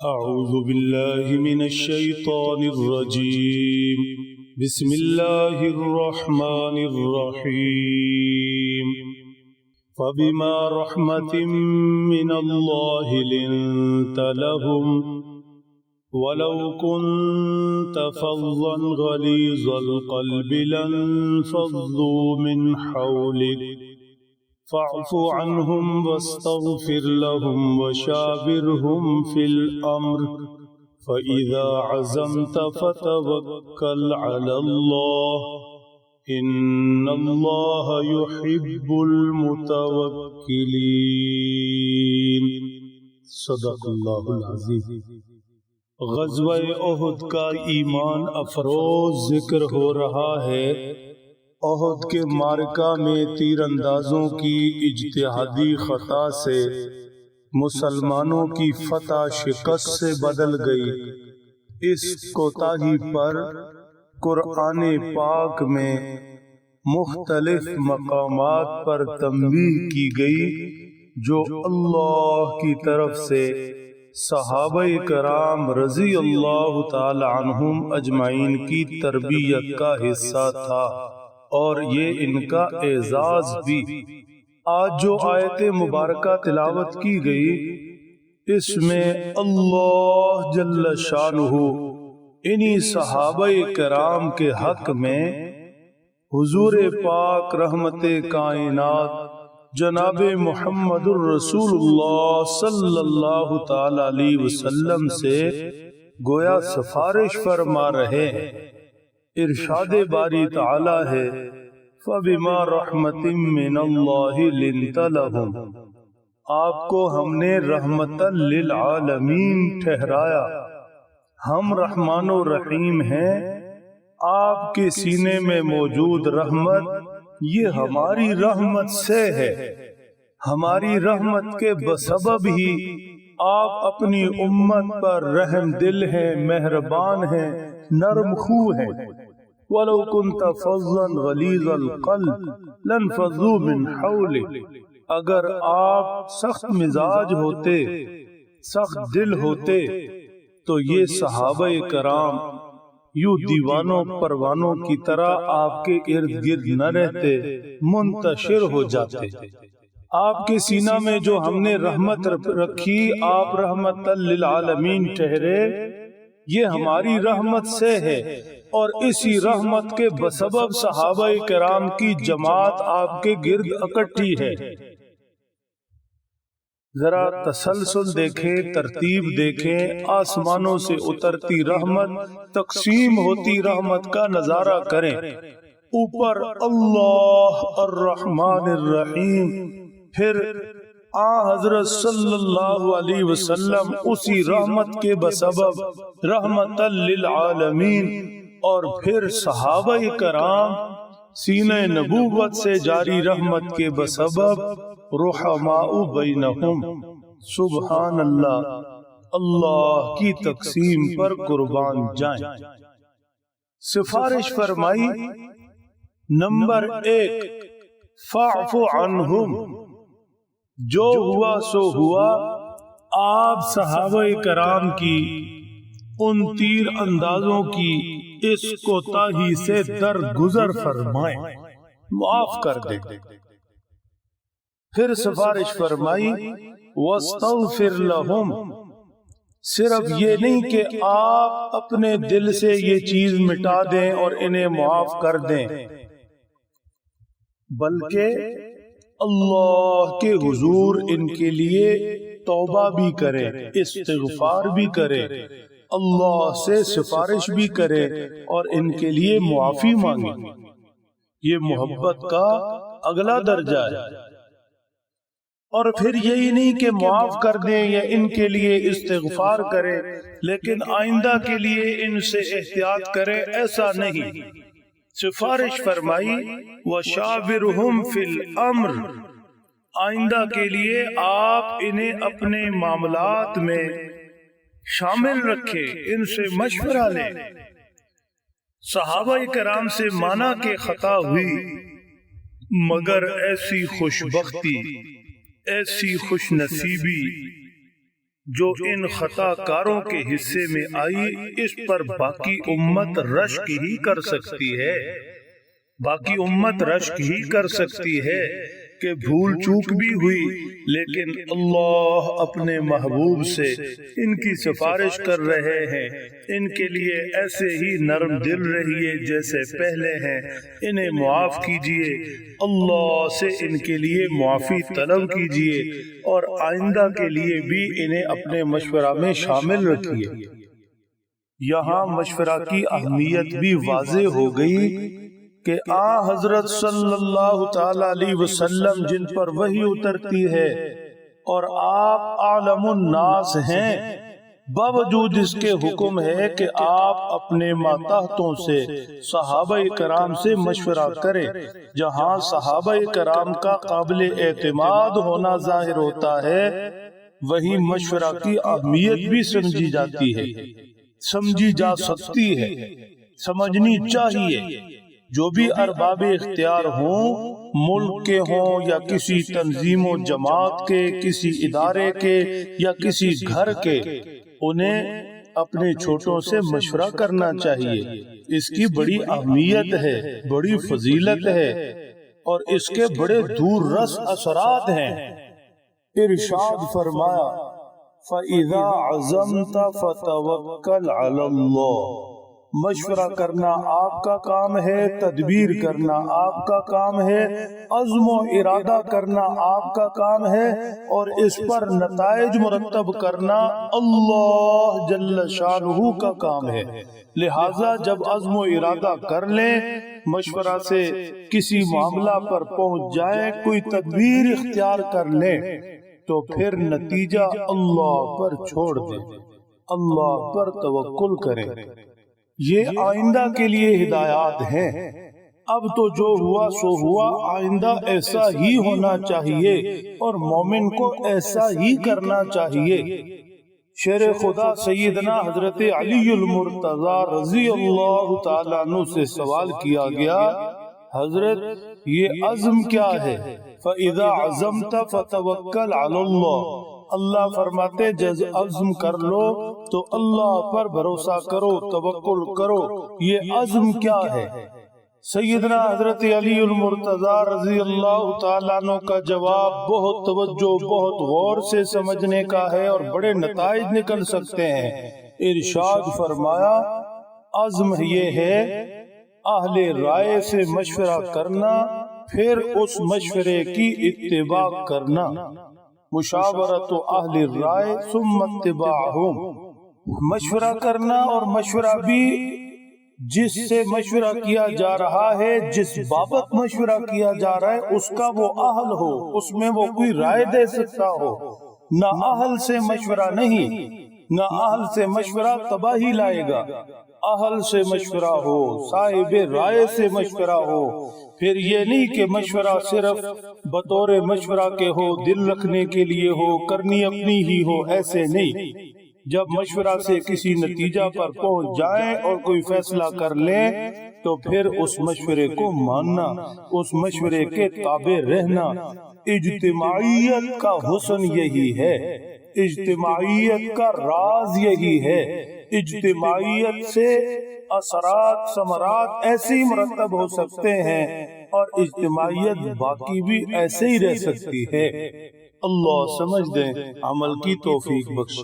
أعوذ بالله من الشيطان الرجيم. بسم الله الرحمن الرحيم. فبما رحمة من الله لنت لهم ولو كنت فظا غليظ القلب لانفضوا من حولك فاعف عنهم واستغفر لهم وشاورهم في الأمر فإذا عزمت فتوكل على الله إن الله يحب المتوكلين. صدق اللہ العظیم. غزوہ احد کا ایمان افروز ذکر ہو رہا ہے. احد کے معرکہ میں تیر اندازوں کی اجتہادی خطا سے مسلمانوں کی فتح شکست سے بدل گئی. اس کوتاہی پر قرآن پاک میں مختلف مقامات پر تنبیہ کی گئی جو اللہ کی طرف سے صحابہ کرام رضی اللہ تعالی عنہم اجمعین کی تربیت کا حصہ تھا اور یہ ان کا اعزاز بھی. آج جو آیت مبارکہ تلاوت کی گئی اس میں اللہ جل شانہ انہی صحابہ کرام کے حق میں حضور پاک رحمت کائنات جناب محمد الرسول اللہ صلی اللہ تعالی علیہ وسلم سے گویا سفارش فرما رہے ہیں. ارشاد باری تعالی ہے فَبِمَا رَحْمَةٍ مِّنَ اللَّهِ لِنْتَ لَهُمْ. آپ کو ہم نے رحمت للعالمین ٹھہرایا. ہم رحمان و رحیم ہیں. آپ کے سینے میں موجود رحمت یہ ہماری رحمت سے ہے. ہماری رحمت کے بسبب ہی آپ اپنی امت پر رحم دل ہیں، مہربان ہیں، نرم خو ہیں. وَلَوْ كُنْتَ فَظًّا غَلِيظَ الْقَلْبِ لَانفَضُّوا مِنْ حَوْلِكَ. اگر آپ سخت مزاج ہوتے، سخت دل ہوتے تو یہ صحابہ کرام یوں دیوانوں پروانوں کی طرح آپ کے ارد گرد نہ رہتے، منتشر ہو جاتے. آپ کے سینہ میں جو ہم نے رحمت رکھی، آپ رحمت للعالمین ٹھہرے، یہ ہماری رحمت سے ہے اور اسی رحمت کے بسبب صحابہ کرام کی جماعت آپ کے گرد اکٹھی ہے. ذرا تسلسل دیکھیں، ترتیب دیکھیں. آسمانوں سے اترتی رحمت، تقسیم ہوتی رحمت کا نظارہ کریں. اوپر اللہ الرحمن الرحیم، پھر حضرت صلی اللہ علیہ وسلم اسی رحمت کے بسبب رحمت للعالمین، اور پھر صحابہ کرام سینہ نبوت سے جاری رحمت کے بسبب رحماء بینہم. سبحان اللہ. اللہ کی تقسیم پر قربان جائیں. سفارش فرمائی نمبر 1 فاعف عنہم. جو ہوا سو ہوا. آپ صحابہ کرام کی ان تیر اندازوں کی اس کوتاہی سے درگزر فرمائیں، معاف کر دیں. پھر سفارش فرمائی وَاسْتَغْفِرْ لَهُمْ. صرف یہ نہیں کہ آپ اپنے دل سے یہ چیز مٹا دیں اور انہیں معاف کر دیں، بلکہ اللہ کے حضور ان کے لیے توبہ بھی کرے، استغفار بھی کرے، اللہ سے سفارش بھی کرے اور ان کے لیے معافی مانگے. یہ محبت کا اگلا درجہ ہے. اور پھر یہی نہیں کہ معاف کر دیں یا ان کے لیے استغفار کرے لیکن آئندہ کے لیے ان سے احتیاط کرے، ایسا نہیں. سفارش فرمائی وَشَاوِرْهُمْ فِي الْأَمْرِ. آئندہ کے لیے آپ انہیں اپنے معاملات میں شامل رکھے، ان سے مشورہ لیں. صحابہ کرام سے مانا کہ خطا ہوئی، مگر ایسی خوش بختی، ایسی خوش نصیبی جو ان خطا کاروں کے حصے میں آئی اس پر باقی امت رشک ہی کر سکتی ہے، باقی امت رشک ہی کر سکتی ہے کہ بھول چوک بھی ہوئی، لیکن اللہ اپنے محبوب سے ان کی سفارش کر رہے ہیں، ان کے لیے ایسے ہی نرم دل رہیے جیسے پہلے ہیں، انہیں معاف کیجئے، اللہ سے ان کے لیے معافی طلب کیجئے اور آئندہ کے لیے بھی انہیں اپنے مشورہ میں شامل رکھیے۔ یہاں مشورہ کی اہمیت بھی واضح ہو گئی کہ حضرت صلی اللہ تعالی علیہ وسلم جن پر وحی اترتی ہے اور آپ عالم الناس ہیں، باوجود اس کے حکم ہے کہ آپ اپنے ماتحتوں سے صحابہ کرام سے مشورہ کریں۔ جہاں صحابہ کرام کا قابل اعتماد ہونا ظاہر ہوتا ہے، وہی مشورہ کی اہمیت بھی سمجھی جاتی ہے، سمجھی جا سکتی ہے، سمجھنی چاہیے۔ جو بھی ارباب اختیار ہوں، ملک کے ہوں یا کسی تنظیم و جماعت کے، کسی ادارے کے یا کسی گھر کے، انہیں اپنے چھوٹوں سے مشورہ کرنا چاہیے۔ اس کی بڑی اہمیت ہے، بڑی فضیلت ہے اور اس کے بڑے دور رس اثرات ہیں۔ ارشاد فرمایا فَإِذَا عَزَمْتَ فَتَوَكَّلْ عَلَى اللَّهِ، مشورہ کرنا آپ کا کام ہے، تدبیر کرنا آپ کا کام ہے، عزم و ارادہ کرنا آپ کا کام ہے اور اس پر نتائج مرتب کرنا اللہ جل شانہ کا کام ہے۔ لہٰذا جب عزم و ارادہ کر لیں، مشورہ سے کسی معاملہ پر پہنچ جائیں، کوئی تدبیر اختیار کر لیں، تو پھر نتیجہ اللہ پر چھوڑ دیں، اللہ پر توکل کریں۔ یہ آئندہ کے لیے ہدایات ہیں۔ اب تو جو ہوا سو ہوا، آئندہ ایسا ہی ہونا چاہیے اور مومن کو ایسا ہی کرنا چاہیے۔ شیر خدا سیدنا حضرت علی المرتضی رضی اللہ تعالیٰ عنہ سے سوال کیا گیا، حضرت یہ عزم کیا ہے؟ فَإِذَا عَزَمْتَ فَتَوَكَّلْ عَلَى اللَّهِ، اللہ فرماتے جز عزم کر لو تو اللہ پر بھروسہ کرو، توکل کرو۔ یہ عزم کیا ہے؟ سیدنا حضرت علی المرتضی رضی اللہ تعالیٰ عنہ کا جواب بہت توجہ، بہت غور سے سمجھنے کا ہے اور بڑے نتائج نکل سکتے ہیں۔ ارشاد فرمایا عزم یہ ہے اہل رائے سے مشورہ کرنا، پھر اس مشورے کی اتباع کرنا۔ مشاورت اہل الرائے ثم اتباعہم، مشورہ کرنا، اور مشورہ بھی جس سے مشورہ کیا جا رہا ہے، جس بابت مشورہ کیا جا رہا ہے، اس کا وہ اہل ہو، اس میں وہ کوئی رائے دے سکتا ہو۔ نہ اہل سے مشورہ نہیں، نہ اہل سے مشورہ تباہی لائے گا۔ اہل سے مشورہ ہو، صاحب رائے سے مشورہ ہو، پھر یہ نہیں کہ مشورہ صرف بطور مشورہ کے ہو، دل رکھنے کے لیے ہو، کرنی اپنی ہی ہو، ایسے نہیں۔ جب مشورہ سے کسی نتیجہ پر پہنچ جائیں اور کوئی فیصلہ کر لیں تو پھر اس مشورے کو ماننا، اس مشورے کے تابع رہنا۔ اجتماعیت کا حسن یہی ہے، اجتماعیت کا راز یہی ہے۔ اجتماعیت سے اثرات ثمرات ایسے ہی مرتب ہو سکتے ہیں اور اجتماعیت باقی بھی ایسے ہی رہ سکتی ہے۔ اللہ سمجھ دیں، عمل کی توفیق بخش۔